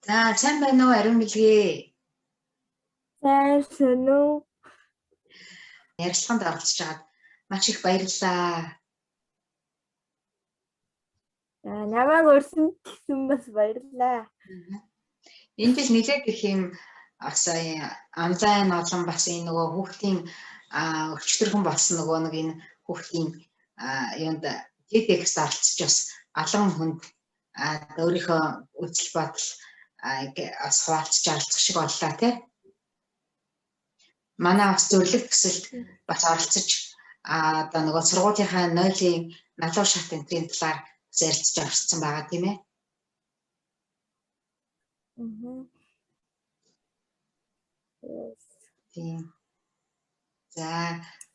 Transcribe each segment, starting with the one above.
За, сайн байна уу, Ариунбэлэг? Сайн уу? Ярилцлаганд оролцож байгаад маш их баярлалаа. Намайг өрсөнд гисэн бас баярлалаа. Энэ жил нэлээд их юм бас онлайн олон бас энэ нөгөө хүүхдийн өчтөрхөн болсон нөгөө нэг энэ хүүхдийн юунд TEDx оролцож бас олон хүнд өөрийнхөө үзэл бодол бас хуваалцж оролцох шиг боллоо тий. Манай бас зөвлөлт төсөлд бас оролцож одоо нөгөө сургуулийнхаа нойлын налуу шат энтрийн талаар ярилцж оролцсон байгаа тийм ээ. Тийм. За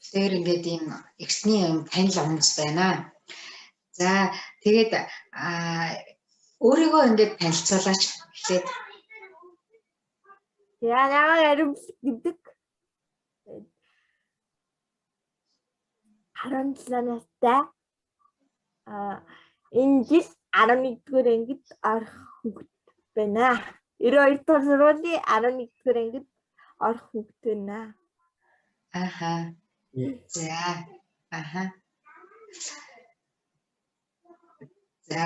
тэгэхээр ингээд ийм эртний юм танил хүмүүс байна. За тэгээд өөрийгөө ингээд танилцуулаач эхлээд. Намайг Ариунбэлэг гэдэг. 17 настай. Энэ жил 11-р ангид орох хүүхэд байна. 92 дахь сургуулийн 11-р ангид орох хүүхэд байна. Аха. За. Аха. За.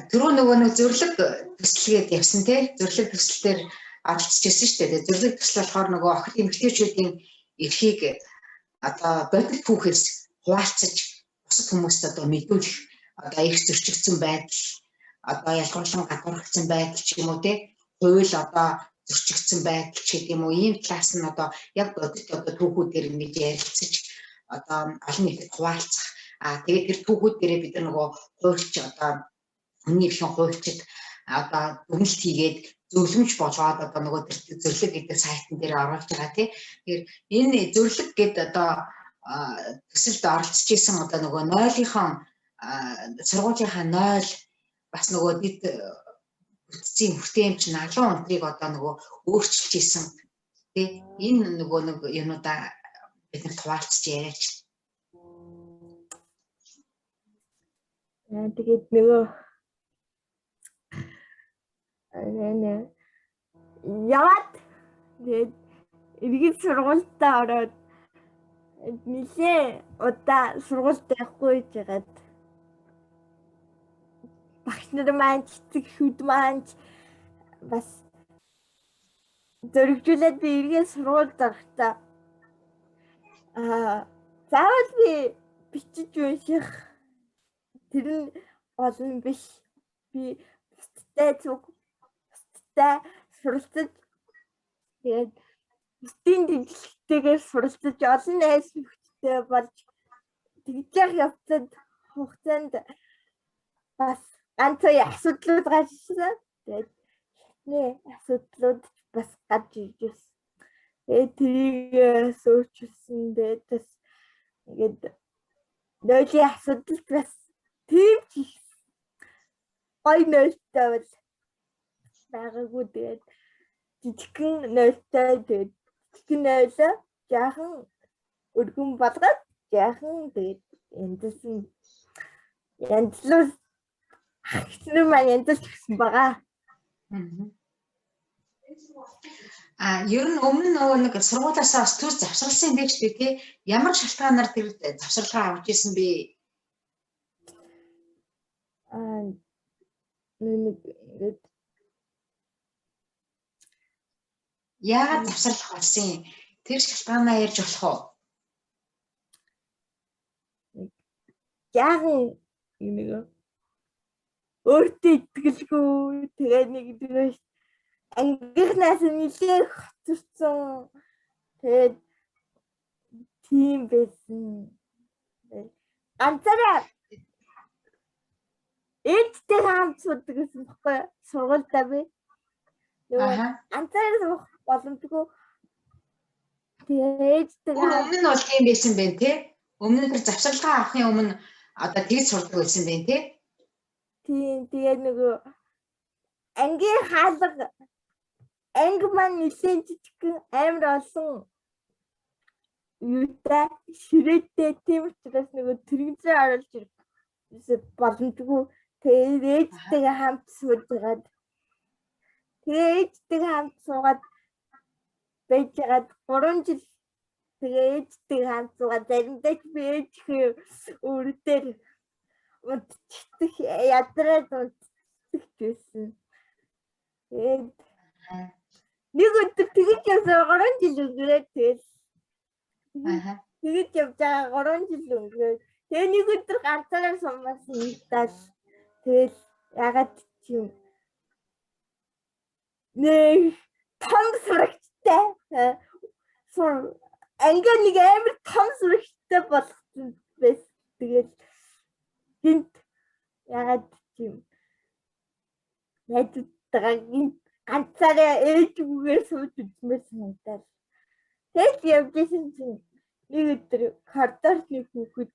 Түрүү нөгөө нэг зөвлөг төсөлгээд явсан тий. Зөвлөг төсөлтөөр оролцож ирсэн шүү дээ. Зөвлөг төсөл болохоор нөгөө охид эмэгтэйчүүдийн эрхийг одоо бодит түүхээс хуваалцаж бусад хүмүүст одоо мэдүүлэх одоо их зөрчигдсөн байдал одоо ялгарлан гадуурхагдсан байдал ч юм уу тий. Хууль одоо зөрчигдсөн байдал ч гэдэг юм уу ийм талаас нь одоо яг бодит одоо түүхүүдээр ингэж ярилцаж одоо олон нийтэд хуваалцах. Тэгээд тэр түүхүүд дээрээ бид нөгөө хуульч одоо хүний эрхийн хуульчид одоо дүгнэлт хийгээд зөвлөмж болгоод одоо нөгөө тэр зөвлөг гэдэг сайтн дээр оруулж байгаа тий. Тэгэхээр энэ зөвлөг гэдэг одоо төсөлд оролцож исэн одоо нөгөө нойлынхон сургуулийнхаа нойл бас нөгөө дэд бүтцийн хүртээмж налуу өнтрийг одоо нөгөө өөрчилж исэн тий. Энэ нөгөө нэг юмудаа бид нар хуваалцж яриач. Тэгээд нөгөө яваад тэгээд иргэн сургуультаа ороод нэлээ удаа сургуульд явахгүй жагаад багш нар маань цэцэг шүд маань бас зөргижүүлээд би иргэн сургуульд орохдоо заавал би бичиж унших тэр нь олон биш. Би бусдтай суралцаж тэгээд бусдын дэмжлэгтэйгээр суралцаж олон найз нөхдөдтэй болж тэгжих хугацаанд бас ганц үе асуудлууд гарч ирсэн. Тэгээд шатны асуудлууд бас гарч ирж байсан. Тэгээд тэрийг суурьчилсан. Тэгээд бас ингээд нойлын асуудал бас тийм ч гой нойлтой бол байгаагүй. Тэгээд жижигхэн нойлтой тэгээд жижигхэн нойлоо жаахан өргөн болгоод жаахан тэгээд янзлуус хагцны маань янзлж гисэн байгаа. Ер нь өмнө нөгөө нэг сургуулиасаа бас төс завсарласан юм байж тээ тий. Ямар шалтгаанаар тэр завсарлага авч ирсэн бэ? Яагаад завсарлах болсон юм? Тэр шалтгаанаа ярьж болох уу? Яагаад нэг өөртөө итгэлгүй тэгээд нэг ангийнхнаас нэлээх хоцорсон. Тэгээд тийм байсан. Ганцаараа ээжтэй хамт суудаг гэсэн баггүй сургуультай би. Ганцаараа суух боломжгүй. Тэгээд өмнө нь бол тийм байсан байх тий. Өмнө нь завсарлага авахын өмнө одоо тэгж сурдаг байсан байх тий. Тийм тэгээд нөгөө ангийн хаалга анги маань нэлээд жижигхэн амар олон юутай ширээтэй тийм учраас нөгөө тэрэгзээ оруулж ирэх боломжгүй. Тэгээд ээжтэйгээ хамт суугаад байжгаад 3 жил тэгээ ээжтэйгээ хамт суугаад заримдаа би ээжийнхээ өөр дээр унтчих ядраад унтчих гэсэн. Тэгээд нэг өдөр тэгэж явсаар 3 жил өнгөрөөд тэгэл тэгэж явж байгаа 3 жил өнгөрөөд тэгээ нэг өдөр ганцаараа сумаас нэгдэл тэгэл ягаад ч юм нэг том сурагчтай ангийн нэг амар том сурагчтай болгосон байс. Тэгээд гинт ягаад ч юм найдтайгаа гинт ганцаараа ээжгүйгээр сууж үзмээр санагдал. Тэгэл явж исэн чинь нэг өдөр коридорны хүүхэд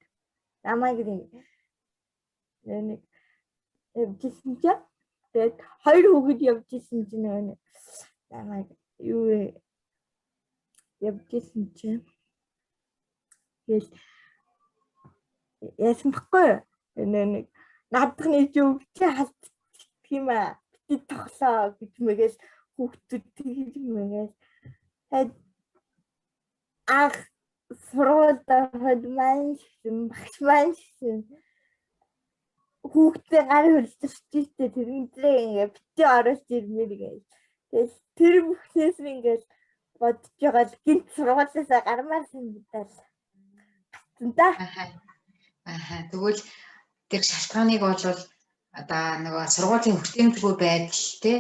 намайг нэг явж исэн чинь тэгээд 2 хүүхэд явж исэн чинь намайг юу явж исэн чинь тэгэл яасан бэхгүй нэг наадхны юу чи халдчих юм аа би тоглоо гэж мэгэл хүүхдүүд тэгж мэгэл ах сургуульд ороход багш маань хүүхдээ гар хөлдөрчтэй тэрнээ ингээ бити оруулж ирмээр гэж. Тэгэл тэр бүхнээс ингээл бодож байгаа л гинт сургуулиасаа гармаар санагдал. Тэгвэл тэр шалтгааныг бол одоо нөгөө сургуулийн хүртээмжгүй байдал тий.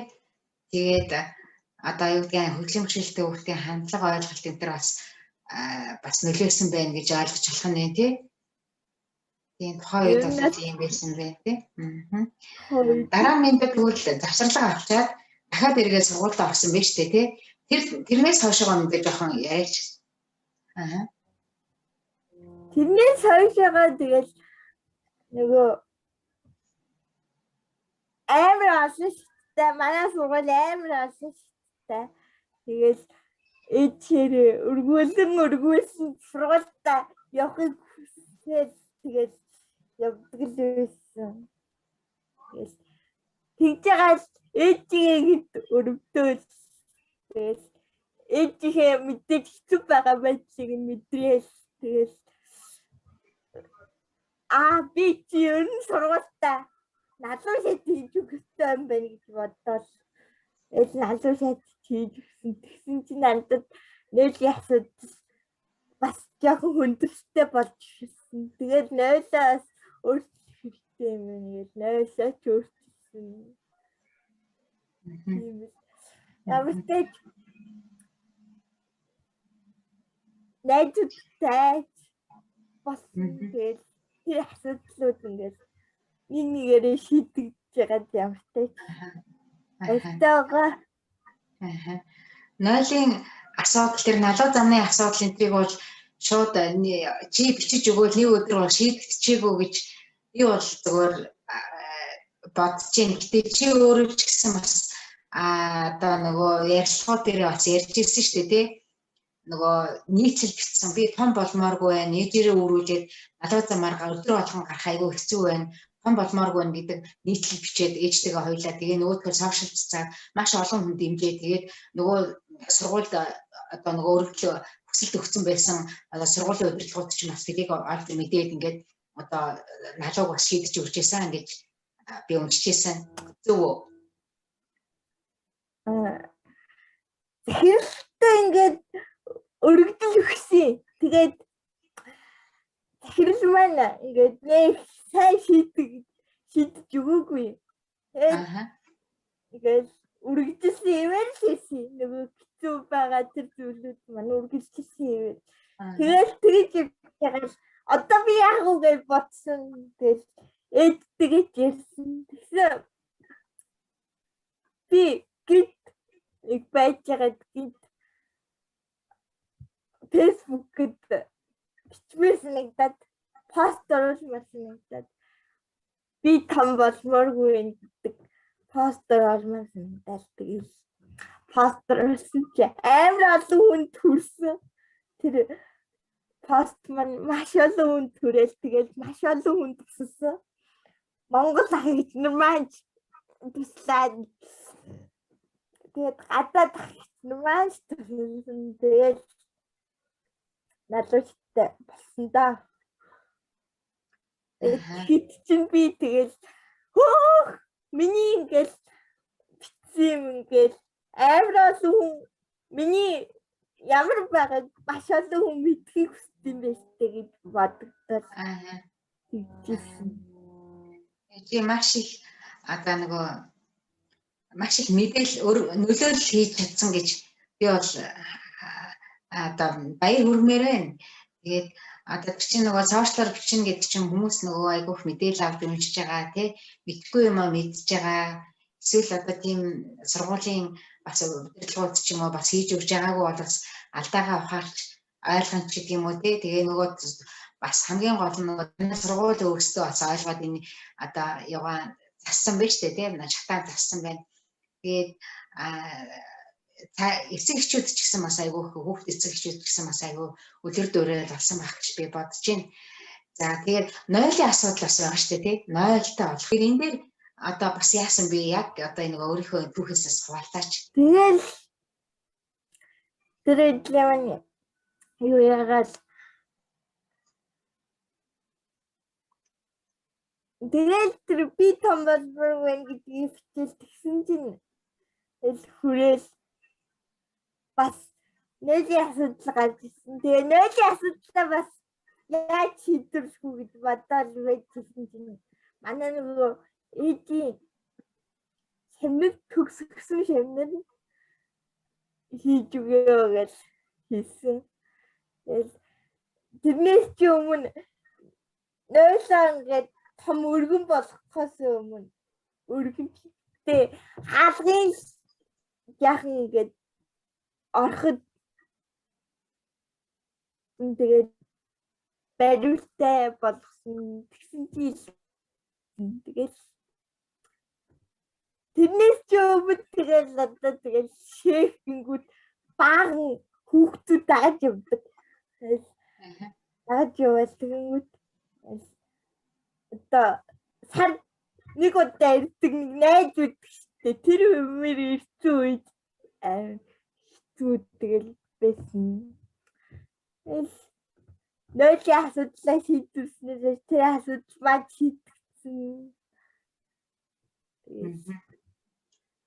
Тэгээд одоо юу гэдгийг хөгжлийн бэрхшээлтэй хүүхдийн хандлага ойлголт энэ төр бас нөлөөсөн байна гэж ойлгож болох нь тий. Тийм тухайн үед бол тийм байсан байх тий. Дараа нь тэгвэл завсарлага авчаад дахиад эргээд сургуульд орсон байж тээ тий. Тэрнээс хойшоо мэдээ жоохон яриач. Тэрнээс хойшоо тэгэл нөгөө амар асуулттай манай сургууль амар асуулттай. Тэгэл ээжээр өргүүлсэн сургуультай явахыг хүсэл тэгэл явдаг л байсан. Тэгж байгаа ээжигээ хэд өрөвдөөл. Тэгэл ээжийнхээ мэдээж хэцүү байгаа байдлыг мэдрээл. Тэгэл би чи ер нь сургуультай налуу шат хийж өгөхтэй юм байна гэж бодоод налуу шат хийж өгсөн. Тэгсэн чинь надад нөлийн асуудал бас жоохон хүндэлтэй болж ирсэн. Тэгээд нойлоос өөрчлөх хэрэгтэй юм гээд нойлоо ч өөрчилсөн. Ямар ч найдвартай болсон. Тэгээд тэр асуудлууд ингээд нэгээрээ шийдэгдэж байгаа ямар ч айтайгаа. Нойлын асуудал тэр налуу замны асуудал энтрийг бол шууд чи бичиж өгөөл нэг өдөр бол шийдэгдэчихээгүү гэж би бол зөвөр бодож байна. Гэтэ чи өөрөө ч гэсэн бас одоо нөгөө ярилцлагууд дээр бас ярьж ирсэн шүү дээ тий. Нөгөө нийцэл бичсэн би том болмооргүй байна. Ээжээрээ өрүүлээд налуу замаар өдрө болгон гарах айгүй хэцүү байна. Том болмооргүй байна гэдэг нийтлэл бичээд ээжтэйгээ хоёлаа. Тэгээ нөгөөдгөө сошиал цацаад маш олон хүн дэмжээ. Тэгээд нөгөө сургуульд одоо нөгөө өргөдлөө хүсэлт өгсөн байсан одоо сургуулийн удирдлагууд ч бас бидийг олж мэдээд ингээд одоо налууг бас шийдэж өгч байсан гэж би уншижсэн. Зөв үү? Хэрэгтэй ингээд өргөдөл өгсөн. Тэгээд хэрэл маань ингээд нэг сайн шийдэж өгөөгүй. Тэгээд үргэлжилсэн юмэр л хийсэн. Нөгөө хэцүү байгаа тэр зүйлүүд маань үргэлжилсэн юм. Тэгээд тэгэж одоо би яах вэ гэж бодсон. Тэгээд ээдтэйгээ ярьсан. Тэгсэн би гит нэг байж байгаа гит Facebook-д бичмээр санагдаад пост оруулмаар санагдаад би том болмооргүй гэдэг пост оруулмаар санагдаад тэгээд пост оруулсан чи амар олон хүнд хүрсэн. Тэр пост маань маш олон хүнд хүрээл тэгээд маш олон хүнд туссан. Монгол ах гэж нэмж туслаад тэгээд гадаад ах гэж нэмж тусласан. Тэгээд налуучтай болсон даа. Хит чинь би тэгэл хөөх миний ингээл битсэн ингээл амар олон миний ямар байгааг маш олон хүн мэдхийг хүсдэг юм байна шүү гэж бодогдол. Тэгжсэн. Чи маш их одоо нөгөө маш их мэдээлэл нөлөөлөл хийж чадсан гэж би бол одоо баяр хүрмээр байна. Тэгээд одоо чинь нөгөө сошиалар бичнэ гэдэг чинь хүмүүс нөгөө айгүйх мэдээлэл авч уншиж байгаа тий мэдгүй юм а мэдж байгаа. Эсвэл одоо тийм сургуулийн бас удирдлагууд ч юм уу бас хийж өгч байгаагүй бол бас алдаагаа ухаарч ойлгох ч гэдэг юм уу тий. Тэгээ нөгөө бас хамгийн гол нь нөгөө сургууль өөрсдөө бас ойлгоод энэ одоо яваа зассан байж тээ тий шатаа зассан байна. Тэгээд эцэг эхчүүд ч гэсэн бас айгүй хүүхд эцэг эхчүүд ч гэсэн бас айгүй өдөр дөрөөл болсон байх гэж би бодож байна. За тэгээд нойлын асуудал бас байгаа шүү дээ тий. Нойлтой болох. Тэгэхээр энэ дээр одоо бас яасан би яг одоо энэ өөрийнхөө түүхээсээс хуваалцаач. Тэгээд левэн юу яагаад тэгээд тэр би том болбор гэдгийг хичээл тэгсэн чинь хүрээл бас нээлийн асуудал гарч ирсэн. Тэгээ нээлийн асуудлаа бас яаж шийдвэрлэх үү гэж бодоод байсан чинь манай нөгөө эдийн хэмнэл төгсгсөн хэмнэл хийж өгөө гэж хэлсэн. Тэрнээс ч өмнө нойлоо ингээд том өргөн болохоос өмнө өргөнтэй хаалгын яхан ингээд ороход тэгээд бариултай болгосон. Тэгсэн чинь тэгэл тэрнээс ч өмнө тэгэл одоо тэгэл шээхингүүд баахан хүүхдүүд дааж явдаг. Дааж явал тэгэнгүүт одоо сар нэг удаа ирдэг нэг найз байдаг шүү дээ. Тэр өмөр ирсэн үед хэцүү тэгэл байсан. Нойлын асуудлаа шийдвэрснээр тэр асуудал маань шийдэгдсэн.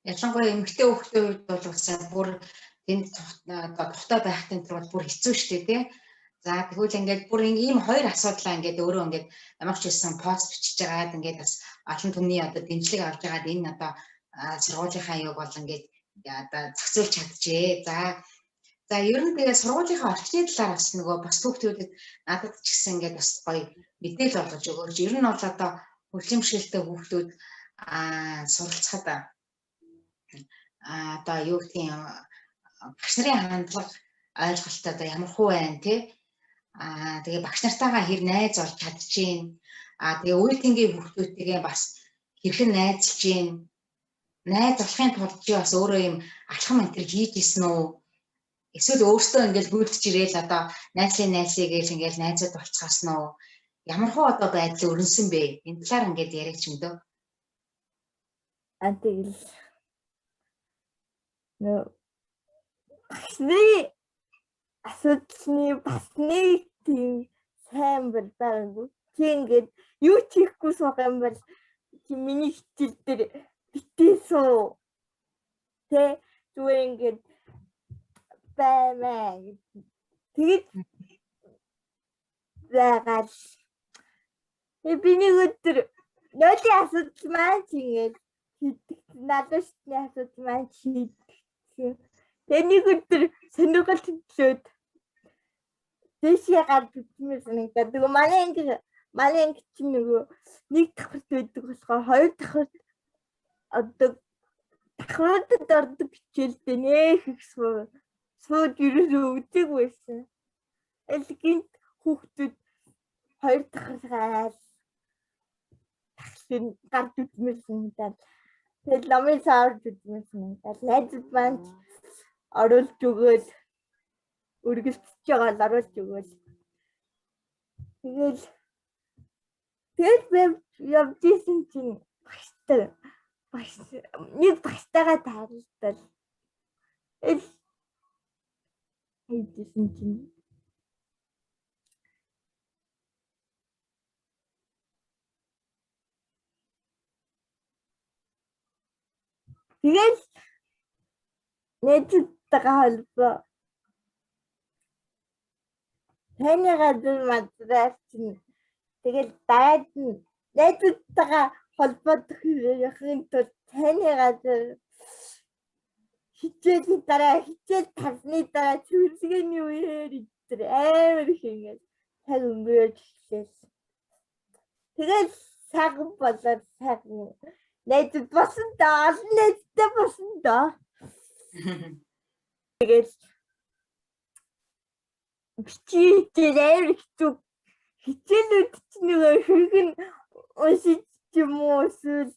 Ялангуяа эмэгтэй хүүхдийн үед бол уусаа бүр тэнд тухтай байхын тулд бүр хэцүү шүү дээ тий. За тэгвэл ингээд бүр ийм хоёр асуудлаа ингээд өөрөө ингээд ямар ч хэлсэн пост бичиж байгаад ингээд бас олон түмний одоо дэмжлэг авч байгаад энэ одоо сургуулийнхаа юг бол ингээд одоо зохицуулж чадчихээ. За ер нь тэгээ сургуулийнхаа орчны талаар бас нөгөө бас хүүхдүүдэд надад ч гэсэн ингээд бас гоё мэдээлэл олгож өгөөч. Ер нь бол одоо хөгжлийн бэрхшээлтэй хүүхдүүд суралцахад одоо юу гэх юм багш нарын хандлага ойлголт одоо ямар хөө байна тий. Тэгээ багш нартайгаа хэр найз олж чадчихээн. Тэгээ үе тэнгийн хүүхдүүдтэйгээ бас хэрхэн найзалж гин. Найз болохын тулд чи бас өөрөө юм алхам энэ төр хийж исэн үү? Эсвэл өөртөө ингээл гүйдэж ирээл одоо найзлын гээл ингээл найзууд болцгоос нь үү? Ямар хөө одоо байдал өрнсөн бэ? Энэ талаар ингээд яриач юм дөө. Тэгэл багшны асуудлын бас нэг тийм сайн бол байгаагүй. Чи ингээд юу ч хийхгүй суух юм бол чи миний хичээл дээр битээ суу. Тэ зүгээр ингээд баймаа тэгээд байгаад би нэг өдөр нойлын асуудал маань ингээд надад асуудал маань шийдсэн. Тэгээ нэг өдөр сонирхол төлөөд дэшээ гарч ирсэн юм. Тэгээ манай анги чинь нөгөө нэг давхарт байдаг болохоор хоёр давхарт одоо давхартад ордог хичээлдээ нэх их сууд ерөөсөө өгдөг байсан. Элгинт хүүхдүүд хоёр давхаргаал тахлын гарч үзмэрсэн даа. Тэгээд ламын саард үзмэрсэн. Найзууд маань оруулж өгөөл өргөлдөж байгаа л оруулж өгөөл. Тэгэл Тэгээд би явжсэн чинь нэг багтайгаа тааралдал. Хийжсэн чинь тэгэл найзтайгаа холбоо таны газар мадраар чинь тэгэл даад нь найзтайгаа холбоодох яхын тулд таны газар хичээлийн дараа хичээл тавны дараа чүлгэний үеэр идэр амар их ингэж цаг өнгөрөөж эхлэв. Тэгэл сайхан болоод сайхан найз болсон доо, олон найзтай болсон доо. Тэгэл хичээл амар хэцүү хичээлүүд чинь нөгөө хөргөн уншиж юм уу эсвэл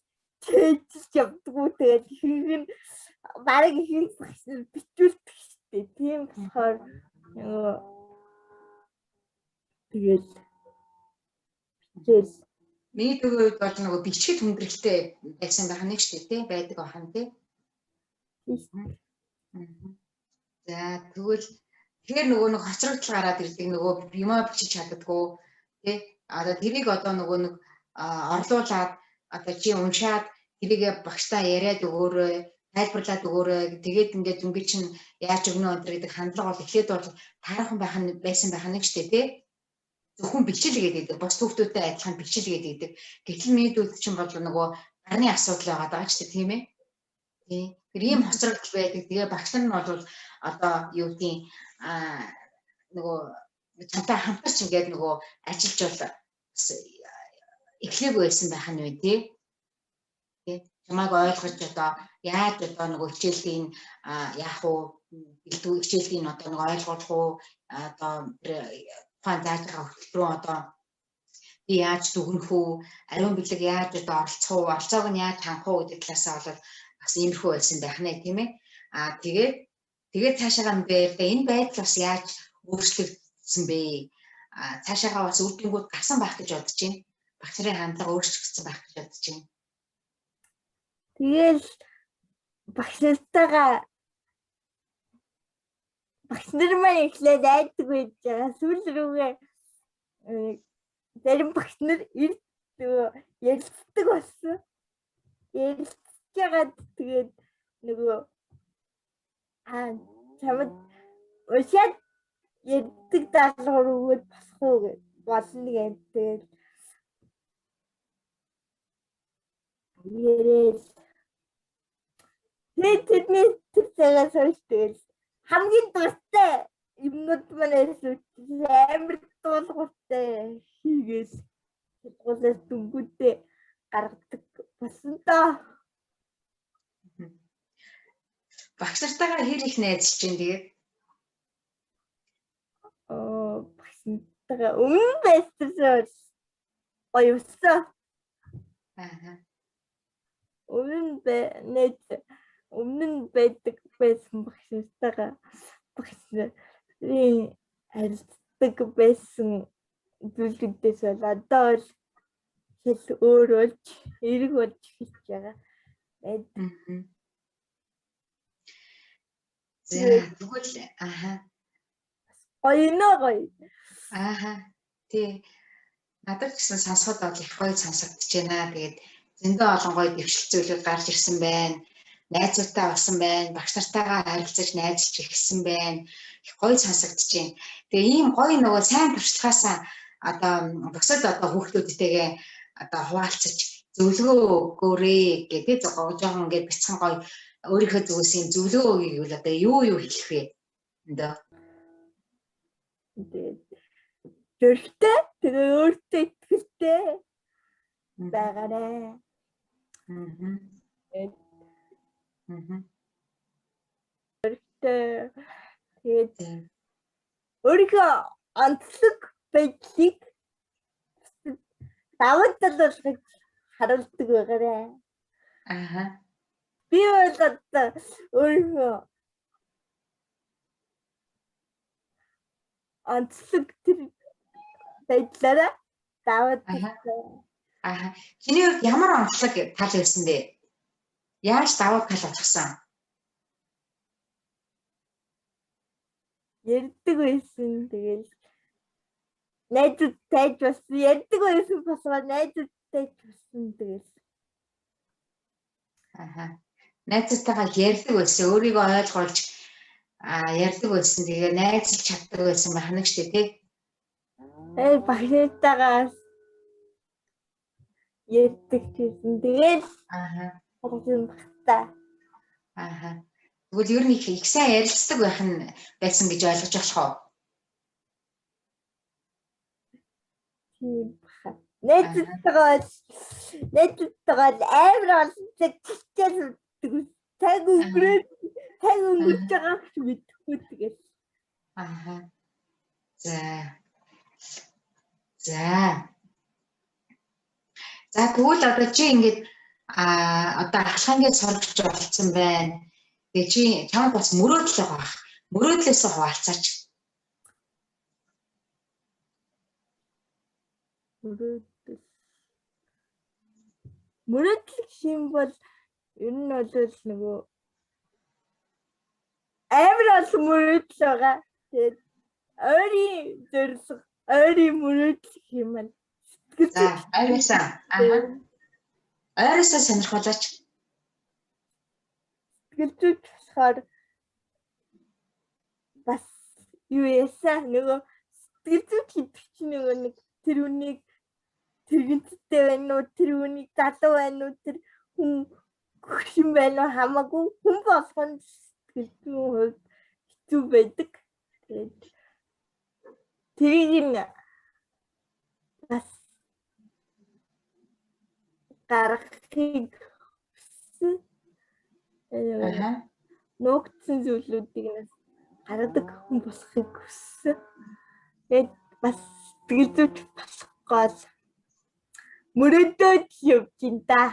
чийж явдггүй тэгэл хөргөн бараг их бичүүлдэг штеп тийм болохоор нөгөө тэгэл миний төгөөд бол нөгөө бичгэд хүндрэлтэй байсан байх нэг штеп тий байдаг бахан тий. За тэгвэл тэгэхээр нөгөө нэг хоцрогдол гараад ирдэг нөгөө юмаа бичиж чаддаггүй тий. Одоо тэрийг одоо нөгөө нэг орлуулад одоо чи уншаад тэрийг багштай яриад өгөөрэй, тайлбарлаад өгөөрэй. Тэгээд ингээд өнгө чинь яаж өгнө өнтер гэдэг хандлага бол эхлээд бол таархан байсан байх нэг штеп тий. Зөвхөн бичил гэдэг бос төвхтүүдтэй адилхан бичил гэдэг. Гэтэл мэдүүд чинь бол нөгөө гарны асуудал байгаа ч тийм ээ. Тий. Тэр ийм хоцрогдол байдаг. Тэгээ багш нар нь бол одоо юу гэдгийг нөгөө цантай хамтарч ингээд нөгөө ажиллаж бол бас эхлэегүй байсан байх нь үү тий. Тий. Чамайг ойлгож одоо яаж одоо нөгөө хичээлийн яах вэ? Бэлдүү хичээлийн одоо нөгөө ойлгуулах уу? Одоо тухайн зааж байгаа хөтөлбөр рүү одоо би яаж дүгнэх үү? Ариунбэлэг яаж одоо оролцох уу? Оролцоог нь яаж хангах уу гэдэг талаасаа бол бас иймэрхүү байсан байх нэ тийм ээ. Тэгээд цаашаагаа энэ байдал бас яаж өөрчлөгдсөн бэ? Цаашаагаа бас үр дүнгууд гарсан байх гэж бодож байна. Багш нарын хандлага өөрчлөгдсөн байх гэж бодож байна. Тэгэл багш нар маань эхлээд айдаг байж байгаа. Сүүл рүүгээ зарим багш нар ярилцдаг болсон. Ярилцгаад тэгээд нөгөө чамд уушаад ярьдаг даалгавар өгөөд босох уу гэж болно гэдэг. Ярил. Тэдний цагаас хойш тэгэл хамгийн дуртай юмнууд манайс амар дуулууртай хийгээл сургуулиас дүнгүүдээ гаргадаг болсон доо. Багш нартайгаа хэр их найзалж байна тэгээд? Багш нартайгаа өмнө байсан оюусан. Өмнө байдаг байсан багш нартайгаа багш нарын харилцдаг байсан зүйлүүдээс бол одоо л хэл өөр болж эрэг болж хийж байгаа. Тэгвэл гоё. Тий. Надад гэсэн сонсоход бол их гоё сонсогдож байна. Тэгээд зөндөө олон гоё дэвшил зүйлүүд гарч ирсэн байна. Найзуудтай болсон байна. Багш нартайгаа харилцаж найзалж ирсэн байна. Их гоё сонсогдож байна. Тэгээ ийм гоё нөгөө сайн туршлагаасаа одоо бусад одоо хүүхдүүдтэйгээ одоо хуваалцаж зөвлөгөө өгөөрэй гэдэг жоохон ингээд бяцхан гоё өөрийнхөө зүгээс юм зөвлөгөө өгье одоо юу хэлэх вэ? Дөрөвтэй тэгээ өөртөө итгэлтэй байгаарай. Тэгээд өөрийнхөө онцлог байдлыг давуу тал болгож харуулдаг байгаарай. Би бол одоо өөрийнхөө онцлог тэр байдлаараа давуу тал Чиний хувьд ямар онцлог тал байсан бэ? Яаж давуу тал олгосон? Ярддаг байсан. Тэгэл найзуудтай бас ярддаг байсан болохоор найзуудтай болсон тэгэл. Найзтайгаа ярьдаг байсан. Өөрийгөө ойлгуулж ярьдаг байсан. Тэгээ найзлж чаддаг байсан байна шүү дээ, тий? Багшаатайгаа ярьдаг гэсэн. Тэгэл хэлсэн багтаа. Тэгвэл ер нь их сайн ярилцдаг байх нь байсан гэж ойлгож болох уу? Тийм баха. Найзтайгаа амар олон чичээл таг өнгөрөөд таг өнгөрч байгаа гэж мэдхгүй тэгэл. За тэгвэл одоо чи ингээд одоо ахлахангийн сурагч болсон байна. Тэгээ чи чамд бас мөрөөдөл байгаа бах. Мөрөөдлөөс хуваалцаач. Мөрөөдөл юм бол ер нь бол нөгөө амар олон мөрөөдөл байгаа. Тэгээд өөрийн зорилго, өөрийн мөрөөдөл юм байна. За ойроосоо сонирхолооч. Сэтгэлзүйч болохоор бас юу ясаа нөгөө сэтгэлзүйч гэдэг чинь нөгөө нэг тэр үнийг тэрэгэнтэй байна уу, тэр үнийг залуу байна уу, тэр хүн хөшин байна уу хамаагүй хүн болгоно сэтгэлзүйн хувьд хэцүү байдаг. Тэгээд тэрийг нь бас гаргахыг нуугдсан зүйлүүдийг нас гаргадаг хүн болохыг хүссэн. Тэгээд бас сэтгэлзүйч болох гол мөрөөдөд явж ин да.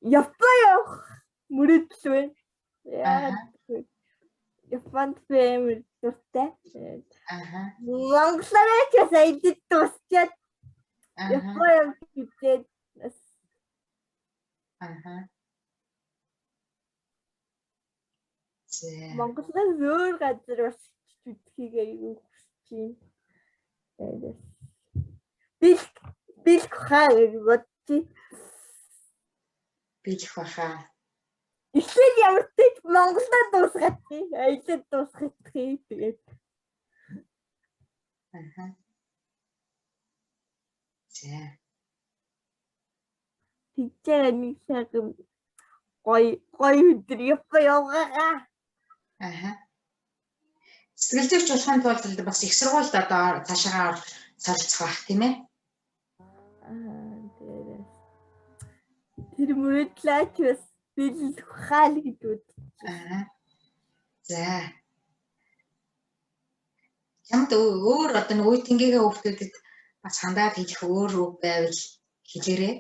Япон явах мөрөөдөл байна. Японд бэмэр дуртай. Монголоор ч сайдд тусчаад Япон явж үзээд Монголоос өөр газар очиж үзхийг аягүй хүсэж байна. Бэлх хаа гэж бодчих. Бэлх баха. Эхлээд ямар ч Монголоор дуусгах тий. Аялал дуусгах тий. Тэгээд. Тэгчээ нэг сайхан гоё өдөр явгаа. Сэтгэлзүйч болохын тулд бас их сургуульд одоо цаашаа суралцах байх тийм ээ. Тэр мөрөдлөөч бас бэлэх хаал гэдэг. За. Чамд өөр одоо нэг үеийнгээ хүүхдүүдэд бас хандаад хэлэх өөр үг байвал хэлээрэй.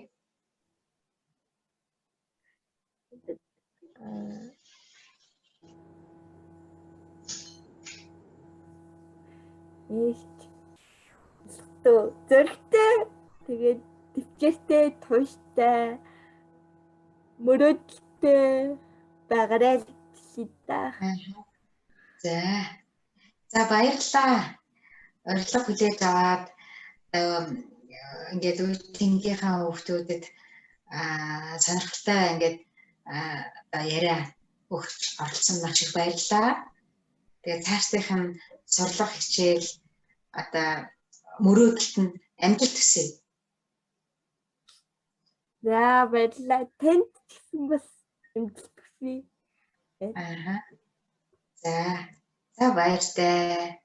Зөрөгтэй тэгээд төвчээртэй тууштай мөрөөдөлтэй байгаарай л та. За баярлалаа. Урилга хүлээж аваад ингээд үеийнхээ хүүхдүүдэд сонирхолтой ингээд яриа өгч оролцсон маш их баярлалаа. Тэгээд цаашдынх нь сурлах хичээл одоо мөрөөдөлт нь амжилт хүсье. За баярлалаа. Танд гэсэн бас амжилт хүсье. За баяртай.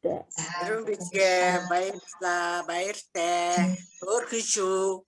Аариунбэлэг баярлалаа. Баяртай. Өөрхөн шүү.